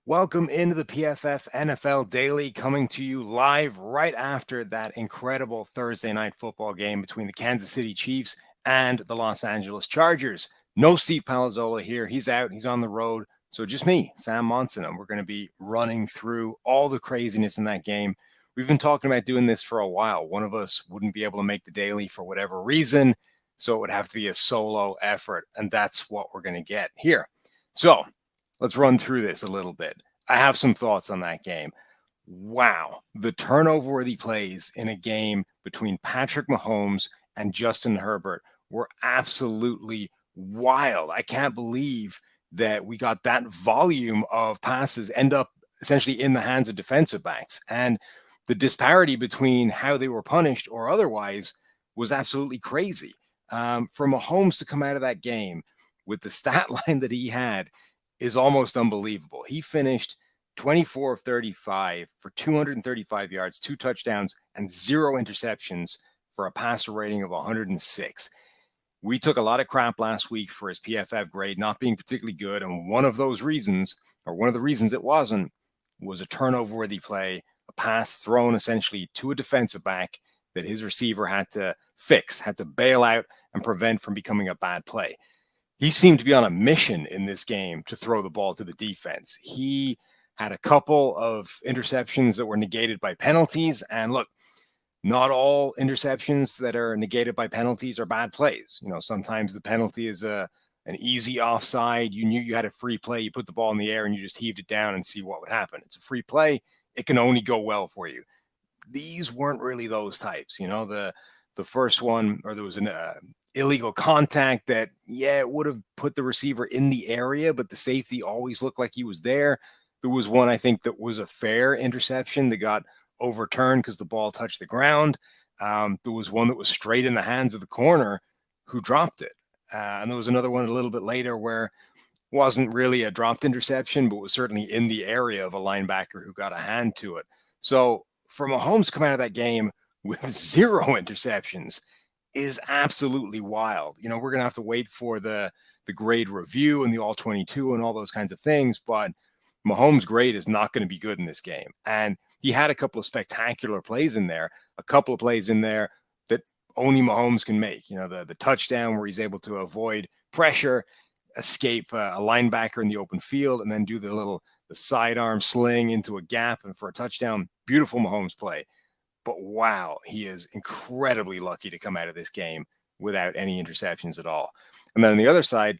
Welcome into the PFF NFL Daily, coming to you live right after that incredible Thursday night football game between the Kansas City Chiefs and the Los Angeles Chargers. No Steve Palazzolo here. He's out. He's on the road. So just me, Sam Monson, and we're going to be running through all the craziness in that game. We've been talking about doing this for a while. One of us wouldn't be able to make the daily for whatever reason, so it would have to be a solo effort, and that's what we're going to get here. So let's run through this a little bit. I have some thoughts on that game. Wow, the turnover-worthy plays in a game between Patrick Mahomes and Justin Herbert were absolutely wild. I can't believe that we got that volume of passes end up essentially in the hands of defensive backs. And the disparity between how they were punished or otherwise was absolutely crazy. For Mahomes to come out of that game with the stat line that he had is almost unbelievable. He finished 24 of 35 for 235 yards, 2 touchdowns, and 0 interceptions for a passer rating of 106. We took a lot of crap last week for his PFF grade not being particularly good, and one of the reasons it wasn't, was a turnover-worthy play, a pass thrown essentially to a defensive back that his receiver had to fix, had to bail out and prevent from becoming a bad play. He seemed to be on a mission in this game to throw the ball to the defense. He had a couple of interceptions that were negated by penalties. And look, not all interceptions that are negated by penalties are bad plays. You know, sometimes the penalty is an easy offside. You knew you had a free play. You put the ball in the air and you just heaved it down and see what would happen. It's a free play. It can only go well for you. These weren't really those types. You know, the first one, or there was an illegal contact that, yeah, it would have put the receiver in the area, but the safety always looked like he was there. There was one, I think, that was a fair interception that got overturned because the ball touched the ground. There was one that was straight in the hands of the corner who dropped it. And there was another one a little bit later where it wasn't really a dropped interception, but was certainly in the area of a linebacker who got a hand to it. So for Mahomes coming out of that game with 0 interceptions is absolutely wild. You know, we're going to have to wait for the grade review and the all 22 and all those kinds of things, but Mahomes' grade is not going to be good in this game. And he had a couple of spectacular plays in there, a couple of plays in there that only Mahomes can make. You know, the touchdown where he's able to avoid pressure, escape a linebacker in the open field, and then do the sidearm sling into a gap and for a touchdown. Beautiful Mahomes play. But wow, he is incredibly lucky to come out of this game without any interceptions at all. And then on the other side,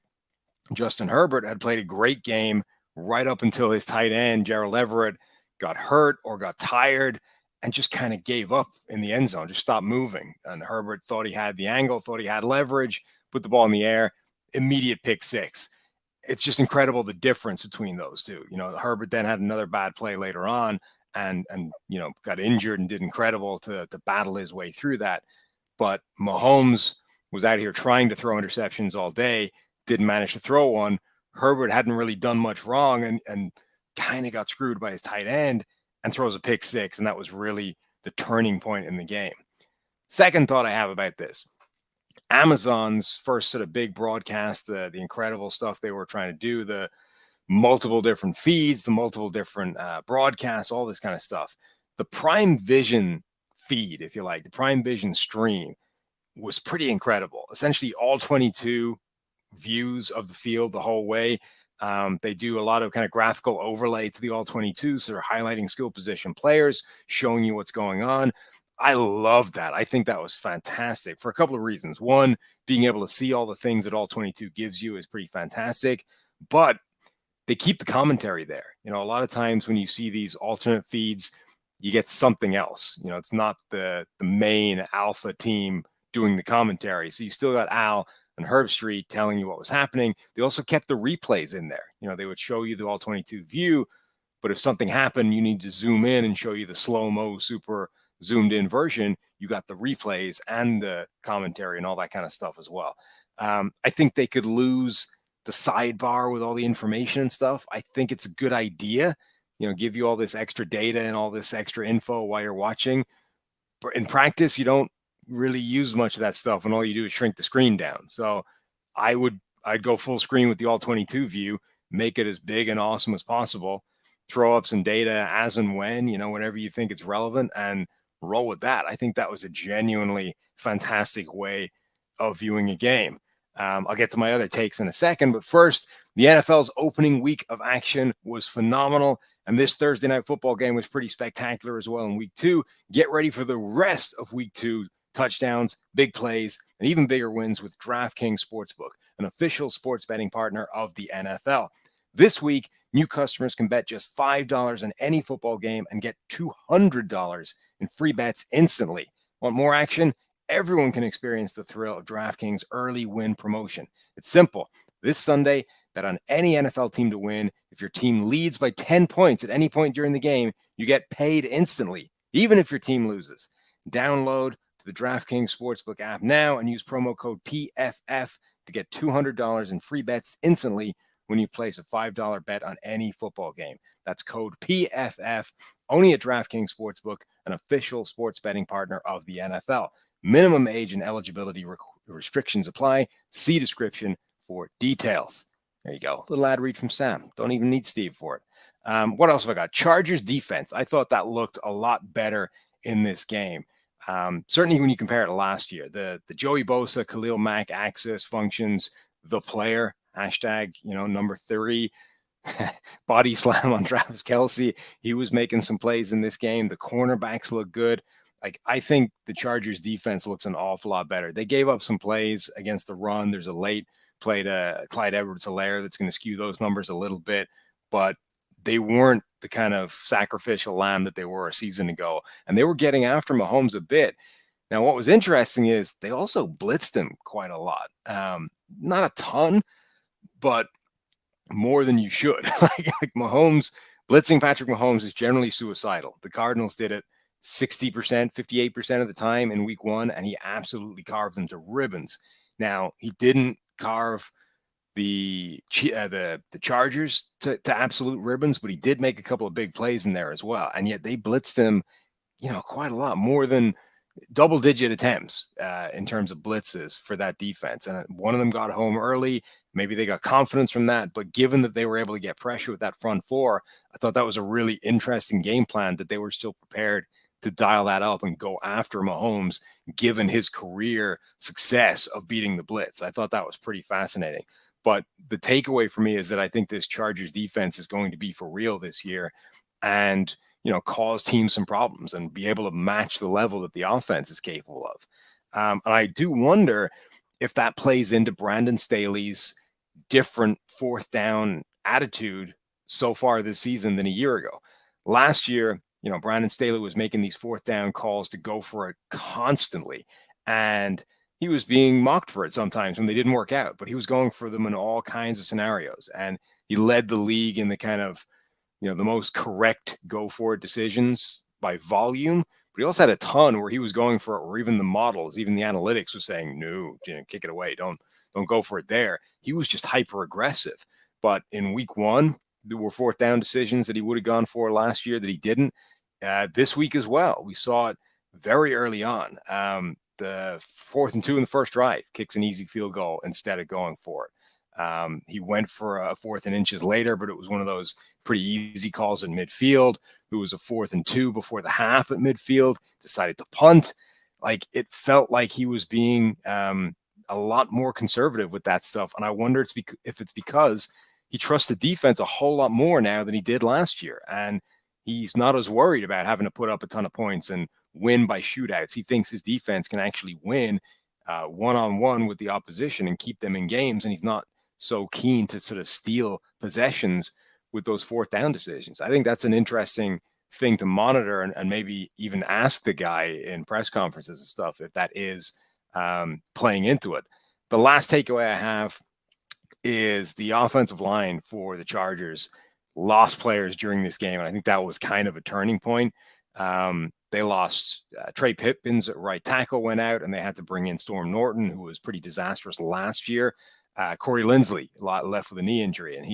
Justin Herbert had played a great game right up until his tight end, Gerald Everett, got hurt or got tired and just kind of gave up in the end zone, just stopped moving. And Herbert thought he had the angle, thought he had leverage, put the ball in the air, immediate pick six. It's just incredible the difference between those two. You know, Herbert then had another bad play later on and you know, got injured and did incredible to battle his way through that. But Mahomes was out here trying to throw interceptions all day, didn't manage to throw one. Herbert hadn't really done much wrong and kind of got screwed by his tight end and throws a pick six, and that was really the turning point in the game. Second thought I have about this, Amazon's first sort of big broadcast, the incredible stuff they were trying to do, the multiple different feeds, the multiple different broadcasts, all this kind of stuff. The Prime Vision feed, if you like, the Prime Vision stream was pretty incredible. Essentially all 22 views of the field the whole way. They do a lot of kind of graphical overlay to the all 22, so they're highlighting skill position players, showing you what's going on. I love that. I think that was fantastic for a couple of reasons. One, being able to see all the things that all 22 gives you is pretty fantastic, but they keep the commentary there. You know, a lot of times when you see these alternate feeds, you get something else. You know, it's not the main alpha team doing the commentary. So you still got Al and Herb Street telling you what was happening. They also kept the replays in there. You know, they would show you the all 22 view, but if something happened, you need to zoom in and show you the slow-mo, super zoomed in version. You got the replays and the commentary and all that kind of stuff as well. I think they could lose the sidebar with all the information and stuff. I think it's a good idea, you know, give you all this extra data and all this extra info while you're watching. But in practice, you don't really use much of that stuff, and all you do is shrink the screen down. So I'd go full screen with the all 22 view, make it as big and awesome as possible. throw up some data as and when, whenever you think it's relevant, and roll with that. I think that was a genuinely fantastic way of viewing a game. I'll get to my other takes in a second, but first, the NFL's opening week of action was phenomenal, and this Thursday night football game was pretty spectacular as well in week 2. Get ready for the rest of week 2. Touchdowns, big plays, and even bigger wins with Draftking Sportsbook, an official sports betting partner of the NFL. This week, new customers can bet just $5 on any football game and get $200 in free bets instantly. Want more action? Everyone can experience the thrill of DraftKings early win promotion. It's simple. This Sunday, bet on any NFL team to win. If your team leads by 10 points at any point during the game, you get paid instantly, even if your team loses. Download the DraftKings Sportsbook app now and use promo code PFF to get $200 in free bets instantly when you place a $5 bet on any football game. That's code PFF, only at DraftKings Sportsbook, an official sports betting partner of the NFL. Minimum age and eligibility restrictions apply. See description for details. There you go. Little ad read from Sam. Don't even need Steve for it. What else have I got? Chargers defense. I thought that looked a lot better in this game. Certainly when you compare it to last year, the Joey Bosa, Khalil Mack axis functions, the player, hashtag, number 3, body slam on Travis Kelce. He was making some plays in this game. The cornerbacks look good. I think the Chargers defense looks an awful lot better. They gave up some plays against the run. There's a late play to Clyde Edwards-Helaire that's going to skew those numbers a little bit, but they weren't the kind of sacrificial lamb that they were a season ago, and they were getting after Mahomes a bit. Now, what was interesting is they also blitzed him quite a lot. Not a ton, but more than you should. like Mahomes, blitzing Patrick Mahomes is generally suicidal. The Cardinals did it 60%, 58% of the time in week 1, and he absolutely carved them to ribbons. Now, he didn't carve the Chargers to absolute ribbons, but he did make a couple of big plays in there as well. And yet they blitzed him, quite a lot, more than double-digit attempts in terms of blitzes for that defense. And one of them got home early. Maybe they got confidence from that. But given that they were able to get pressure with that front 4, I thought that was a really interesting game plan, that they were still prepared to dial that up and go after Mahomes, given his career success of beating the blitz. I thought that was pretty fascinating. But the takeaway for me is that I think this Chargers defense is going to be for real this year and, cause teams some problems and be able to match the level that the offense is capable of. And I do wonder if that plays into Brandon Staley's different fourth down attitude so far this season than a year ago. Last year, Brandon Staley was making these fourth down calls to go for it constantly. And he was being mocked for it sometimes when they didn't work out, but he was going for them in all kinds of scenarios. And he led the league in the kind of, the most correct go for it decisions by volume. But he also had a ton where he was going for it, or even the models, even the analytics was saying, no, kick it away. Don't go for it there. He was just hyper aggressive. But in week 1, there were fourth down decisions that he would have gone for last year that he didn't. This week as well, we saw it very early on. The 4th and 2 in the first drive, kicks an easy field goal instead of going for it. He went for a 4th and inches later, but it was one of those pretty easy calls at midfield. It was a 4th and 2 before the half at midfield, decided to punt. It felt like he was being a lot more conservative with that stuff. And I wonder if it's because he trusts the defense a whole lot more now than he did last year. And he's not as worried about having to put up a ton of points and win by shootouts. He thinks his defense can actually win one-on-one with the opposition and keep them in games. And he's not so keen to sort of steal possessions with those fourth down decisions. I think that's an interesting thing to monitor and maybe even ask the guy in press conferences and stuff if that is playing into it. The last takeaway I have is the offensive line for the Chargers lost players during this game. And I think that was kind of a turning point. They lost Trey Pipkins at right tackle, went out, and they had to bring in Storm Norton, who was pretty disastrous last year. Corey Linsley left with a knee injury, and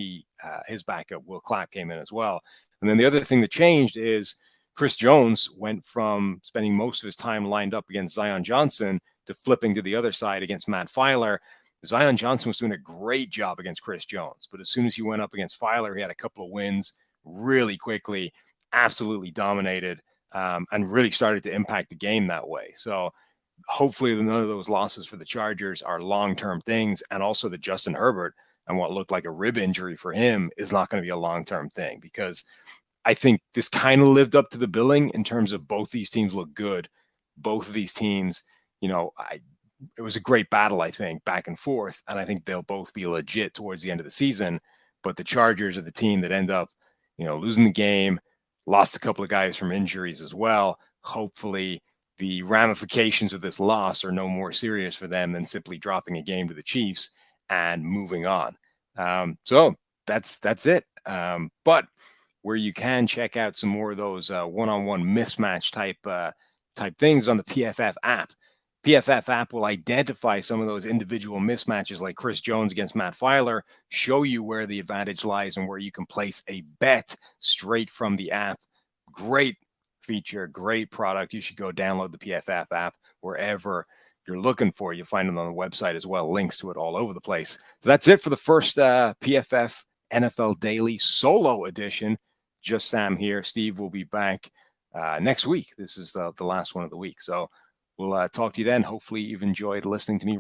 his backup, Will Clapp, came in as well. And then the other thing that changed is Chris Jones went from spending most of his time lined up against Zion Johnson to flipping to the other side against Matt Filer. Zion Johnson was doing a great job against Chris Jones, but as soon as he went up against Filer, he had a couple of wins really quickly, absolutely dominated, and really started to impact the game that way. So hopefully none of those losses for the Chargers are long-term things. And also that Justin Herbert and what looked like a rib injury for him is not going to be a long-term thing, because I think this kind of lived up to the billing in terms of both these teams look good. Both of these teams, it was a great battle, I think, back and forth. And I think they'll both be legit towards the end of the season. But the Chargers are the team that end up, losing the game, lost a couple of guys from injuries as well. Hopefully, the ramifications of this loss are no more serious for them than simply dropping a game to the Chiefs and moving on. So that's it. But where you can check out some more of those one-on-one mismatch type things on the PFF app. PFF app will identify some of those individual mismatches like Chris Jones against Matt Filer, show you where the advantage lies and where you can place a bet straight from the app. Great feature, great product. You should go download the PFF app wherever you're looking for. You'll find it on the website as well. Links to it all over the place. So that's it for the first PFF NFL Daily solo edition. Just Sam here. Steve will be back next week. This is the last one of the week. So we'll talk to you then. Hopefully you've enjoyed listening to me